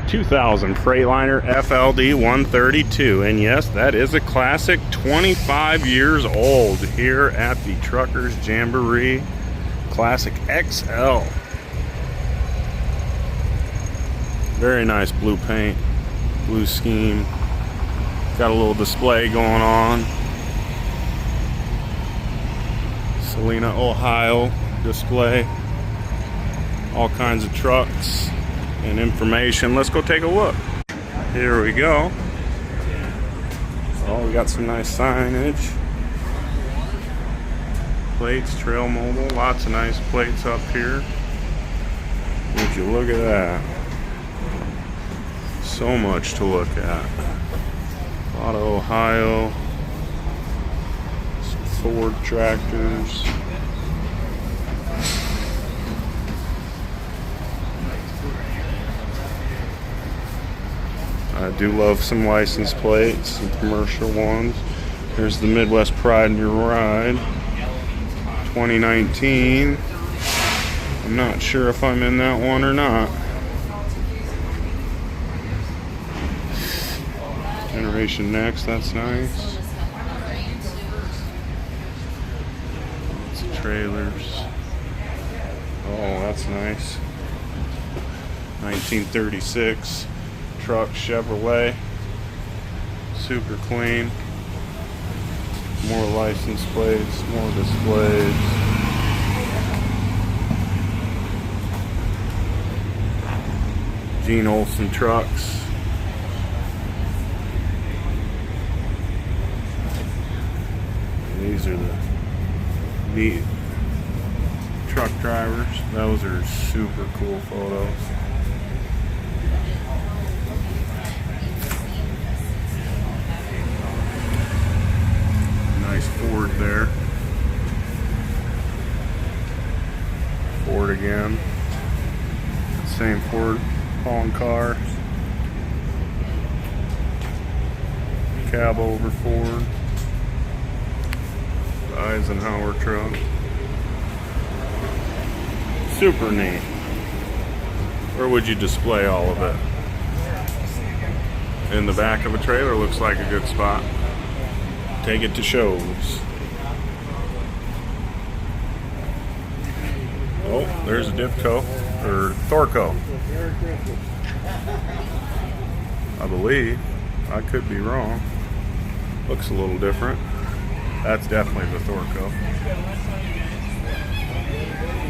2000 Freightliner FLD 132, and yes, that is a classic, 25 years old, here at the Truckers Jamboree Classic XL. Very nice blue paint, blue scheme. Got a little display going on. Salina, Ohio display. All kinds of trucks and information. Let's go take a look. Here we go. Oh, we got some nice signage. Plates, Trail Mobile, lots of nice plates up here. Would you look at that? So much to look at. A lot of Ohio. Some Ford tractors. I do love some license plates, some commercial ones. Here's the Midwest Pride in Your Ride 2019. I'm not sure if I'm in that one or not. Generation Next, that's nice. Lots of trailers. Oh, that's nice. 1936. Truck, Chevrolet, super clean. More license plates, more displays. Gene Olson trucks. These are the neat truck drivers. Those are super cool photos. Nice Ford there. Ford again. Same Ford hauling cars. Cab over Ford. The Eisenhower truck. Super neat. Where would you display all of it? In the back of a trailer looks like a good spot. Take it to shows. Oh, there's a Dipco, or Thorco. I believe. I could be wrong. Looks a little different. That's definitely the Thorco.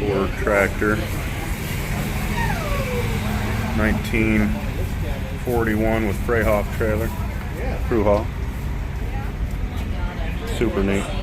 Ford tractor. 1941 with Freihoff trailer. Crew haul. Super neat.